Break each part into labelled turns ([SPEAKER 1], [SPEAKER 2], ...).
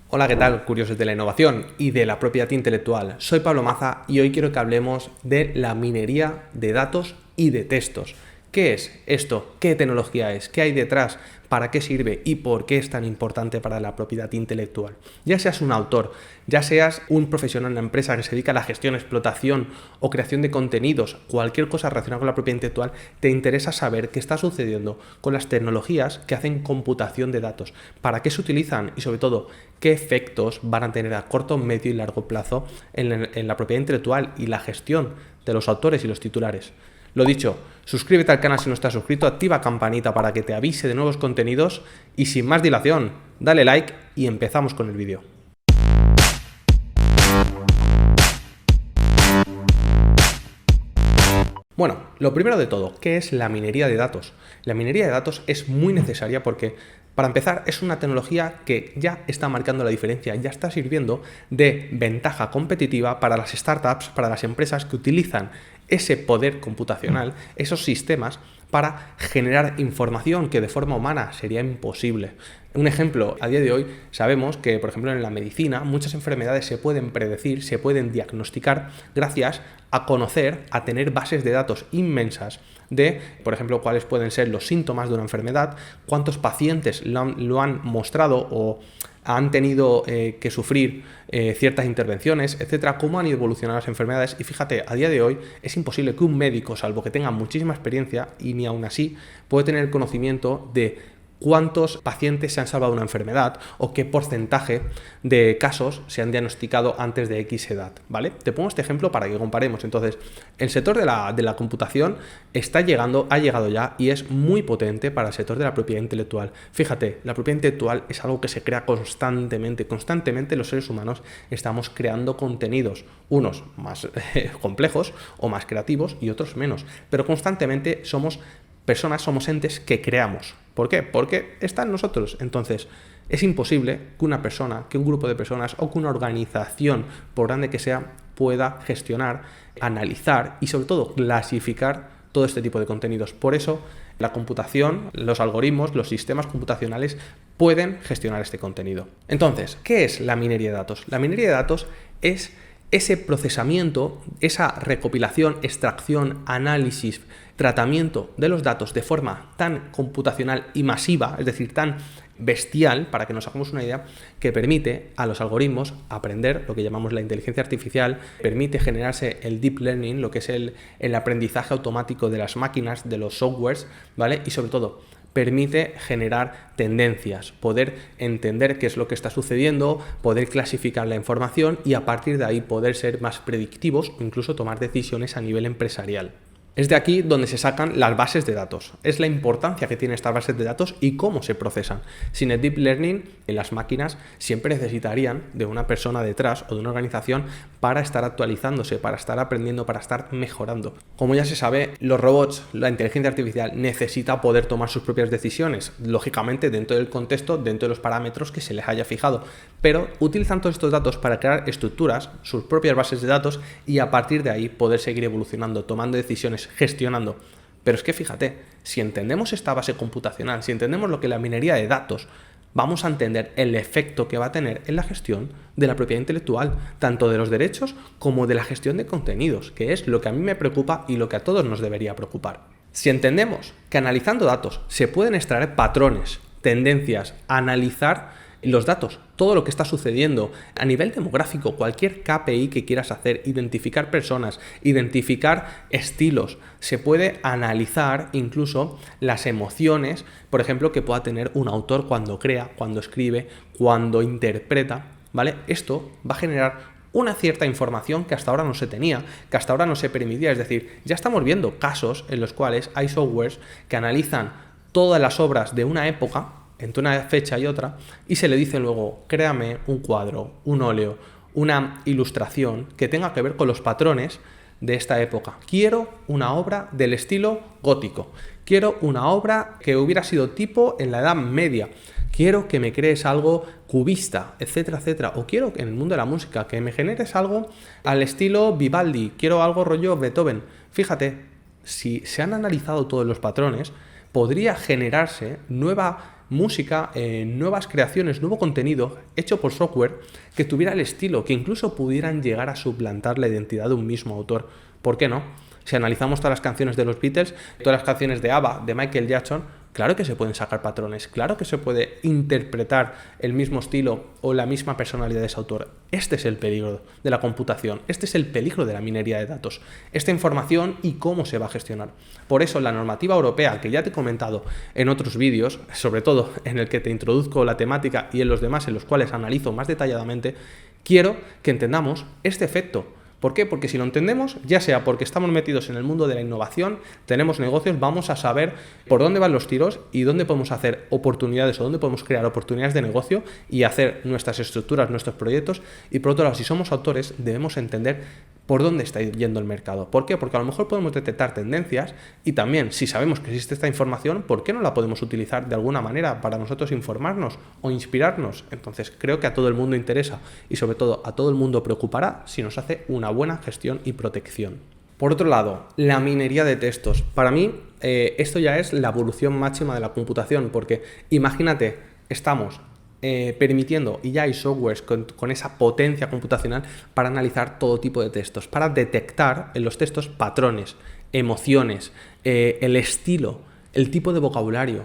[SPEAKER 1] Hola, ¿qué tal? Curiosos de la innovación y de la propiedad intelectual. Soy Pablo Maza y hoy quiero que hablemos de la minería de datos y de textos. ¿Qué es esto? ¿Qué tecnología es? ¿Qué hay detrás? ¿Para qué sirve? ¿Y por qué es tan importante para la propiedad intelectual? Ya seas un autor, ya seas un profesional en una empresa que se dedica a la gestión, explotación o creación de contenidos, cualquier cosa relacionada con la propiedad intelectual, te interesa saber qué está sucediendo con las tecnologías que hacen computación de datos, para qué se utilizan y sobre todo qué efectos van a tener a corto, medio y largo plazo en la propiedad intelectual y la gestión de los autores y los titulares. Lo dicho, suscríbete al canal si no estás suscrito, activa campanita para que te avise de nuevos contenidos y sin más dilación, dale like y empezamos con el vídeo. Bueno, lo primero de todo, ¿qué es la minería de datos? La minería de datos es muy necesaria porque, para empezar, es una tecnología que ya está marcando la diferencia, ya está sirviendo de ventaja competitiva para las startups, para las empresas que utilizan ese poder computacional, esos sistemas, para generar información que de forma humana sería imposible. Un ejemplo, a día de hoy sabemos que, por ejemplo, en la medicina muchas enfermedades se pueden predecir, se pueden diagnosticar gracias a conocer, a tener bases de datos inmensas de, por ejemplo, cuáles pueden ser los síntomas de una enfermedad, cuántos pacientes lo han mostrado o han tenido que sufrir ciertas intervenciones, etcétera, cómo han ido evolucionando las enfermedades. Y fíjate, a día de hoy es imposible que un médico, salvo que tenga muchísima experiencia, y ni aún así puede tener conocimiento de cuántos pacientes se han salvado de una enfermedad o qué porcentaje de casos se han diagnosticado antes de X edad, ¿vale? Te pongo este ejemplo para que comparemos. Entonces, el sector de la computación ha llegado ya y es muy potente para el sector de la propiedad intelectual. Fíjate, la propiedad intelectual es algo que se crea constantemente los seres humanos estamos creando contenidos, unos más complejos o más creativos y otros menos, pero constantemente somos entes que creamos. ¿Por qué? Porque está en nosotros. Entonces, es imposible que una persona, que un grupo de personas o que una organización, por grande que sea, pueda gestionar, analizar y sobre todo clasificar todo este tipo de contenidos. Por eso, la computación, los algoritmos, los sistemas computacionales pueden gestionar este contenido. Entonces, ¿qué es la minería de datos? La minería de datos es ese procesamiento, esa recopilación, extracción, análisis, tratamiento de los datos de forma tan computacional y masiva, es decir, tan bestial, para que nos hagamos una idea, que permite a los algoritmos aprender lo que llamamos la inteligencia artificial, permite generarse el deep learning, lo que es el aprendizaje automático de las máquinas, de los softwares, ¿vale? Y sobre todo, permite generar tendencias, poder entender qué es lo que está sucediendo, poder clasificar la información y a partir de ahí poder ser más predictivos o incluso tomar decisiones a nivel empresarial. Es de aquí donde se sacan las bases de datos. Es la importancia que tienen estas bases de datos y cómo se procesan. Sin el deep learning, las máquinas siempre necesitarían de una persona detrás o de una organización para estar actualizándose, para estar aprendiendo, para estar mejorando. Como ya se sabe, los robots, la inteligencia artificial necesita poder tomar sus propias decisiones, lógicamente dentro del contexto, dentro de los parámetros que se les haya fijado, pero utilizan todos estos datos para crear estructuras, sus propias bases de datos y a partir de ahí poder seguir evolucionando, tomando decisiones, gestionando. Pero es que fíjate, si entendemos esta base computacional, si entendemos lo que es la minería de datos, vamos a entender el efecto que va a tener en la gestión de la propiedad intelectual, tanto de los derechos como de la gestión de contenidos, que es lo que a mí me preocupa y lo que a todos nos debería preocupar. Si entendemos que analizando datos se pueden extraer patrones, tendencias, analizar los datos, todo lo que está sucediendo a nivel demográfico, cualquier KPI que quieras hacer, identificar personas, identificar estilos, se puede analizar incluso las emociones, por ejemplo, que pueda tener un autor cuando crea, cuando escribe, cuando interpreta, ¿vale? Esto va a generar una cierta información que hasta ahora no se tenía, que hasta ahora no se permitía, es decir, ya estamos viendo casos en los cuales hay softwares que analizan todas las obras de una época, entre una fecha y otra, y se le dice luego, créame un cuadro, un óleo, una ilustración que tenga que ver con los patrones de esta época. Quiero una obra del estilo gótico, quiero una obra que hubiera sido tipo en la Edad Media, quiero que me crees algo cubista, etcétera, etcétera, o quiero en el mundo de la música que me generes algo al estilo Vivaldi, quiero algo rollo Beethoven. Fíjate, si se han analizado todos los patrones, podría generarse nueva música, nuevas creaciones, nuevo contenido hecho por software que tuviera el estilo, que incluso pudieran llegar a suplantar la identidad de un mismo autor. ¿Por qué no? Si analizamos todas las canciones de los Beatles, todas las canciones de ABBA, de Michael Jackson, claro que se pueden sacar patrones, claro que se puede interpretar el mismo estilo o la misma personalidad de ese autor. Este es el peligro de la computación, este es el peligro de la minería de datos, esta información y cómo se va a gestionar. Por eso la normativa europea, que ya te he comentado en otros vídeos, sobre todo en el que te introduzco la temática y en los demás en los cuales analizo más detalladamente, quiero que entendamos este efecto. ¿Por qué? Porque si lo entendemos, ya sea porque estamos metidos en el mundo de la innovación, tenemos negocios, vamos a saber por dónde van los tiros y dónde podemos hacer oportunidades o dónde podemos crear oportunidades de negocio y hacer nuestras estructuras, nuestros proyectos. Y por otro lado, si somos autores, debemos entender por dónde está yendo el mercado. ¿Por qué? Porque a lo mejor podemos detectar tendencias y también, si sabemos que existe esta información, ¿por qué no la podemos utilizar de alguna manera para nosotros informarnos o inspirarnos? Entonces, creo que a todo el mundo interesa y sobre todo a todo el mundo preocupará si nos hace una buena gestión y protección. Por otro lado, la minería de textos. Para mí, esto ya es la evolución máxima de la computación, porque imagínate, estamos permitiendo, y ya hay softwares con esa potencia computacional para analizar todo tipo de textos, para detectar en los textos patrones, emociones, el estilo, el tipo de vocabulario,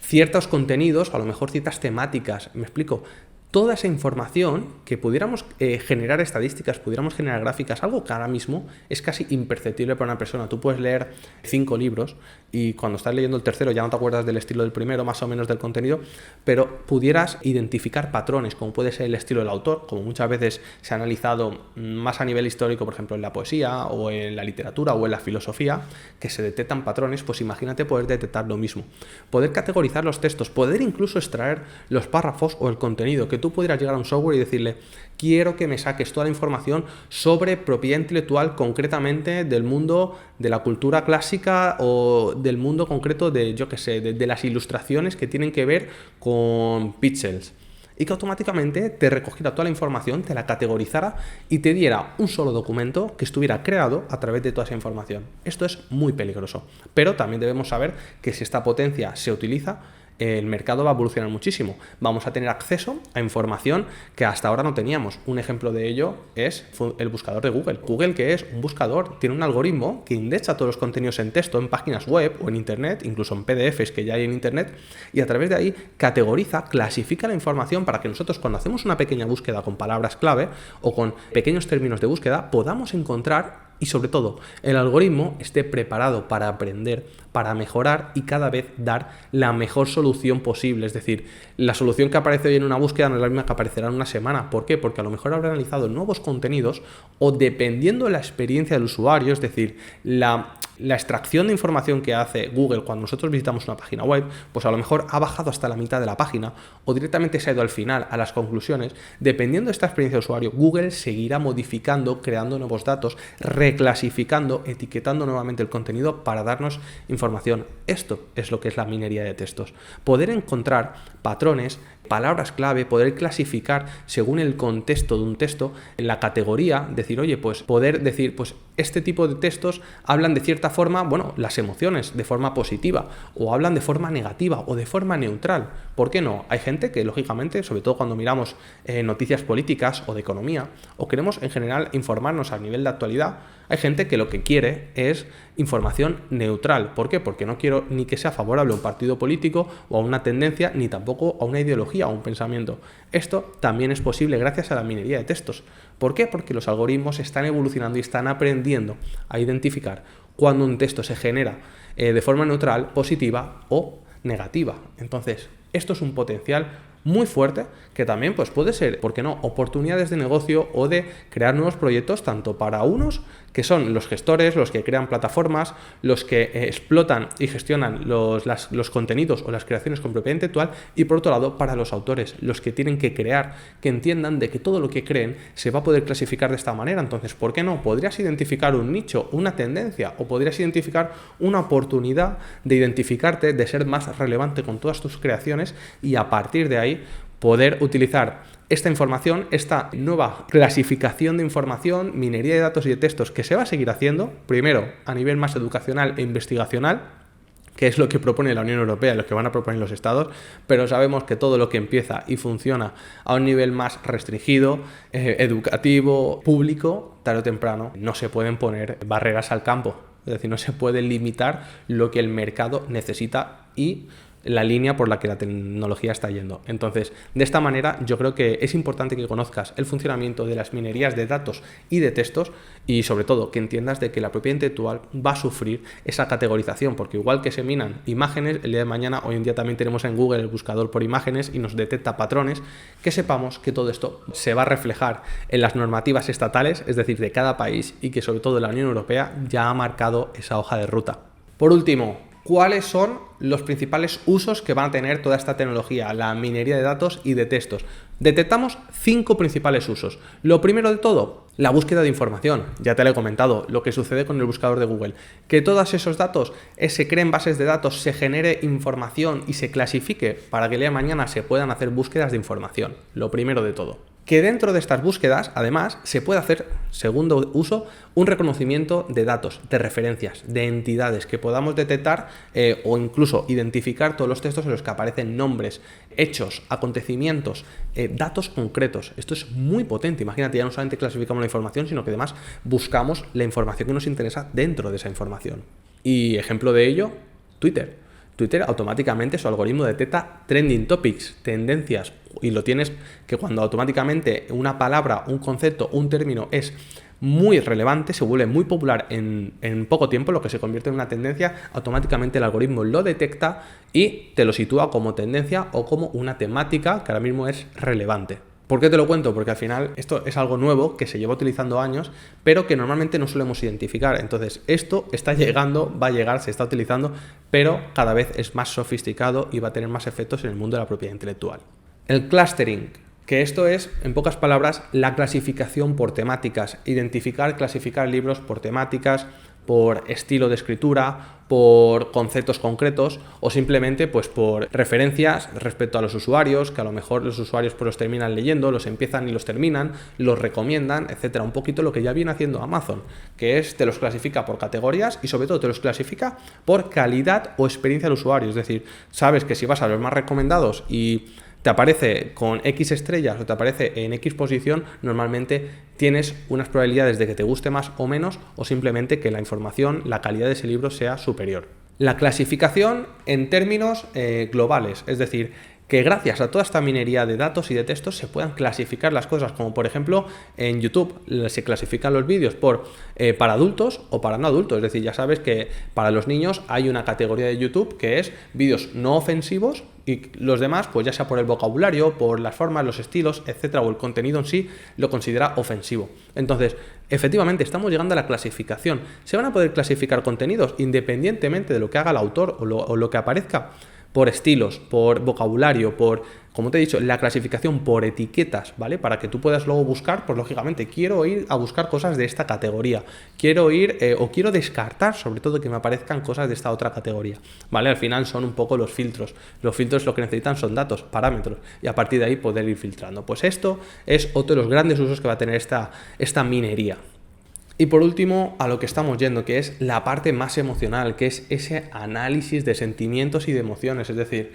[SPEAKER 1] ciertos contenidos, o a lo mejor ciertas temáticas, me explico. Toda esa información que pudiéramos generar estadísticas, pudiéramos generar gráficas, algo que ahora mismo es casi imperceptible para una persona. Tú puedes leer 5 libros y cuando estás leyendo el tercero ya no te acuerdas del estilo del primero, más o menos del contenido, pero pudieras identificar patrones, como puede ser el estilo del autor, como muchas veces se ha analizado más a nivel histórico, por ejemplo, en la poesía o en la literatura o en la filosofía, que se detectan patrones. Pues imagínate poder detectar lo mismo. Poder categorizar los textos, poder incluso extraer los párrafos o el contenido, que tú pudieras llegar a un software y decirle: quiero que me saques toda la información sobre propiedad intelectual, concretamente del mundo de la cultura clásica o del mundo concreto de, yo qué sé, de las ilustraciones que tienen que ver con píxeles. Y que automáticamente te recogiera toda la información, te la categorizara y te diera un solo documento que estuviera creado a través de toda esa información. Esto es muy peligroso, pero también debemos saber que si esta potencia se utiliza, el mercado va a evolucionar muchísimo. Vamos a tener acceso a información que hasta ahora no teníamos. Un ejemplo de ello es el buscador de Google. Google, que es un buscador, tiene un algoritmo que indexa todos los contenidos en texto en páginas web o en internet, incluso en PDFs que ya hay en internet, y a través de ahí categoriza, clasifica la información para que nosotros, cuando hacemos una pequeña búsqueda con palabras clave o con pequeños términos de búsqueda, podamos encontrar y sobre todo el algoritmo esté preparado para aprender, para mejorar y cada vez dar la mejor solución posible. Es decir, la solución que aparece hoy en una búsqueda no es la misma que aparecerá en una semana. ¿Por qué? Porque a lo mejor habrá analizado nuevos contenidos o dependiendo de la experiencia del usuario, es decir, la extracción de información que hace Google cuando nosotros visitamos una página web, pues a lo mejor ha bajado hasta la mitad de la página o directamente se ha ido al final, a las conclusiones. Dependiendo de esta experiencia de usuario, Google seguirá modificando, creando nuevos datos, reclasificando, etiquetando nuevamente el contenido para darnos información. Esto es lo que es la minería de textos. Poder encontrar patrones, palabras clave, poder clasificar según el contexto de un texto, en la categoría, decir, oye, pues poder decir, pues este tipo de textos hablan de cierta forma, bueno, las emociones de forma positiva, o hablan de forma negativa, o de forma neutral. ¿Por qué no? Hay gente que, lógicamente, sobre todo cuando miramos noticias políticas o de economía, o queremos en general informarnos a nivel de actualidad, hay gente que lo que quiere es información neutral. ¿Por qué? Porque no quiero ni que sea favorable a un partido político o a una tendencia, ni tampoco a una ideología o a un pensamiento. Esto también es posible gracias a la minería de textos. ¿Por qué? Porque los algoritmos están evolucionando y están aprendiendo a identificar cuando un texto se genera de forma neutral, positiva o negativa. Entonces, esto es un potencial muy fuerte que también pues puede ser, ¿por qué no?, oportunidades de negocio o de crear nuevos proyectos, tanto para unos que son los gestores, los que crean plataformas, los que explotan y gestionan los contenidos o las creaciones con propiedad intelectual, y por otro lado para los autores, los que tienen que crear, que entiendan de que todo lo que creen se va a poder clasificar de esta manera. Entonces, ¿por qué no? Podrías identificar un nicho, una tendencia, o podrías identificar una oportunidad de identificarte, de ser más relevante con todas tus creaciones y a partir de ahí poder utilizar esta información, esta nueva clasificación de información, minería de datos y de textos que se va a seguir haciendo, primero a nivel más educacional e investigacional, que es lo que propone la Unión Europea, lo que van a proponer los estados, pero sabemos que todo lo que empieza y funciona a un nivel más restringido, educativo, público, tarde o temprano, no se pueden poner barreras al campo. Es decir, no se puede limitar lo que el mercado necesita y la línea por la que la tecnología está yendo. Entonces, de esta manera, yo creo que es importante que conozcas el funcionamiento de las minerías de datos y de textos y, sobre todo, que entiendas de que la propiedad intelectual va a sufrir esa categorización, porque igual que se minan imágenes, el día de mañana, hoy en día también tenemos en Google el buscador por imágenes y nos detecta patrones, que sepamos que todo esto se va a reflejar en las normativas estatales, es decir, de cada país, y que sobre todo la Unión Europea ya ha marcado esa hoja de ruta. Por último, ¿cuáles son los principales usos que van a tener toda esta tecnología, la minería de datos y de textos? Detectamos 5 principales usos. Lo primero de todo, la búsqueda de información. Ya te lo he comentado, lo que sucede con el buscador de Google. Que todos esos datos se creen bases de datos, se genere información y se clasifique para que el día de mañana se puedan hacer búsquedas de información. Lo primero de todo. Que dentro de estas búsquedas, además, se puede hacer, segundo uso, un reconocimiento de datos, de referencias, de entidades, que podamos detectar o incluso identificar todos los textos en los que aparecen nombres, hechos, acontecimientos, datos concretos. Esto es muy potente. Imagínate, ya no solamente clasificamos la información, sino que además buscamos la información que nos interesa dentro de esa información. Y ejemplo de ello, Twitter. Twitter automáticamente su algoritmo detecta trending topics, tendencias, y lo tienes que cuando automáticamente una palabra, un concepto, un término es muy relevante, se vuelve muy popular en poco tiempo, lo que se convierte en una tendencia, automáticamente el algoritmo lo detecta y te lo sitúa como tendencia o como una temática que ahora mismo es relevante. ¿Por qué te lo cuento? Porque al final esto es algo nuevo que se lleva utilizando años, pero que normalmente no solemos identificar. Entonces, esto está llegando, va a llegar, se está utilizando, pero cada vez es más sofisticado y va a tener más efectos en el mundo de la propiedad intelectual. El clustering, que esto es, en pocas palabras, la clasificación por temáticas. Identificar, clasificar libros por temáticas, por estilo de escritura, por conceptos concretos o simplemente pues por referencias respecto a los usuarios, que a lo mejor los usuarios pues los terminan leyendo, los empiezan y los terminan, los recomiendan, etcétera. Un poquito lo que ya viene haciendo Amazon, que es te los clasifica por categorías y sobre todo te los clasifica por calidad o experiencia del usuario. Es decir, sabes que si vas a los más recomendados y te aparece con X estrellas o te aparece en X posición, normalmente tienes unas probabilidades de que te guste más o menos o simplemente que la información, la calidad de ese libro sea superior. La clasificación en términos globales, es decir, que gracias a toda esta minería de datos y de textos se puedan clasificar las cosas, como por ejemplo en YouTube se clasifican los vídeos por para adultos o para no adultos, es decir, ya sabes que para los niños hay una categoría de YouTube que es vídeos no ofensivos y los demás, pues ya sea por el vocabulario, por las formas, los estilos, etcétera, o el contenido en sí, lo considera ofensivo. Entonces, efectivamente, estamos llegando a la clasificación. ¿Se van a poder clasificar contenidos independientemente de lo que haga el autor o lo que aparezca? Por estilos, por vocabulario, por, como te he dicho, la clasificación por etiquetas, ¿vale? Para que tú puedas luego buscar, pues lógicamente, quiero ir a buscar cosas de esta categoría, quiero ir o quiero descartar, sobre todo, que me aparezcan cosas de esta otra categoría, ¿vale? Al final son un poco los filtros. Los filtros lo que necesitan son datos, parámetros, y a partir de ahí poder ir filtrando. Pues esto es otro de los grandes usos que va a tener esta minería. Y por último, a lo que estamos yendo, que es la parte más emocional, que es ese análisis de sentimientos y de emociones. Es decir,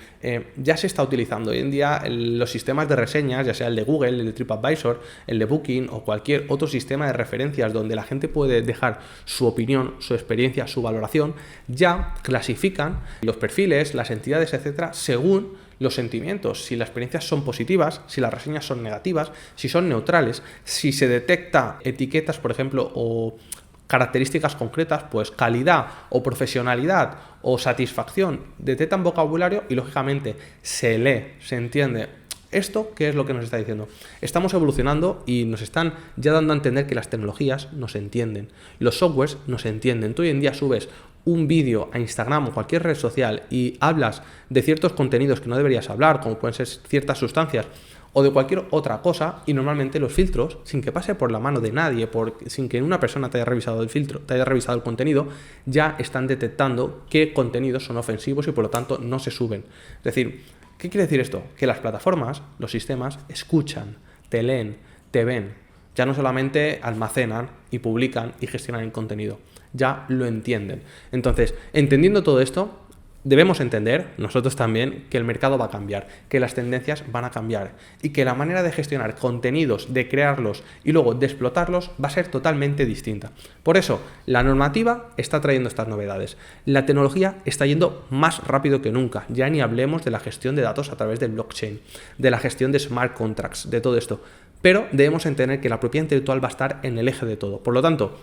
[SPEAKER 1] ya se está utilizando hoy en día los sistemas de reseñas, ya sea el de Google, el de TripAdvisor, el de Booking o cualquier otro sistema de referencias donde la gente puede dejar su opinión, su experiencia, su valoración, ya clasifican los perfiles, las entidades, etcétera, según los sentimientos, si las experiencias son positivas, si las reseñas son negativas, si son neutrales, si se detecta etiquetas, por ejemplo, o características concretas, pues calidad o profesionalidad o satisfacción, detectan vocabulario y lógicamente se lee, se entiende. ¿Esto qué es lo que nos está diciendo? Estamos evolucionando y nos están ya dando a entender que las tecnologías nos entienden, los softwares nos entienden. Tú hoy en día subes un vídeo a Instagram o cualquier red social y hablas de ciertos contenidos que no deberías hablar, como pueden ser ciertas sustancias o de cualquier otra cosa, y normalmente los filtros, sin que pase por la mano de nadie, sin que una persona te haya revisado el filtro, te haya revisado el contenido, ya están detectando qué contenidos son ofensivos y por lo tanto no se suben. Es decir, ¿qué quiere decir esto? Que las plataformas, los sistemas, escuchan, te leen, te ven. Ya no solamente almacenan y publican y gestionan el contenido, ya lo entienden. Entonces, entendiendo todo esto, Debemos entender, nosotros también, que el mercado va a cambiar, que las tendencias van a cambiar y que la manera de gestionar contenidos, de crearlos y luego de explotarlos va a ser totalmente distinta. Por eso, la normativa está trayendo estas novedades. La tecnología está yendo más rápido que nunca. Ya ni hablemos de la gestión de datos a través del blockchain, de la gestión de smart contracts, de todo esto. Pero debemos entender que la propiedad intelectual va a estar en el eje de todo. Por lo tanto,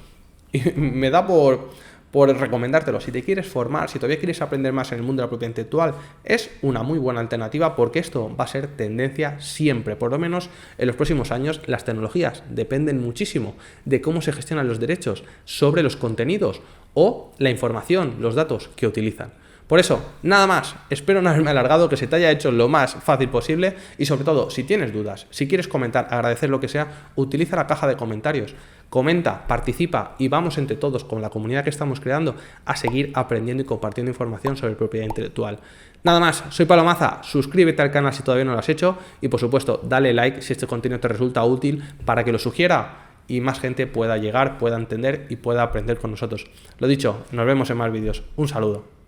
[SPEAKER 1] me da por recomendártelo. Si te quieres formar, si todavía quieres aprender más en el mundo de la propiedad intelectual, es una muy buena alternativa porque esto va a ser tendencia siempre. Por lo menos en los próximos años las tecnologías dependen muchísimo de cómo se gestionan los derechos sobre los contenidos o la información, los datos que utilizan. Por eso, nada más, espero no haberme alargado, que se te haya hecho lo más fácil posible y sobre todo, si tienes dudas, si quieres comentar, agradecer lo que sea, utiliza la caja de comentarios, comenta, participa y vamos entre todos con la comunidad que estamos creando a seguir aprendiendo y compartiendo información sobre propiedad intelectual. Nada más, soy Pablo Maza, suscríbete al canal si todavía no lo has hecho y por supuesto, dale like si este contenido te resulta útil para que lo sugiera y más gente pueda llegar, pueda entender y pueda aprender con nosotros. Lo dicho, nos vemos en más vídeos. Un saludo.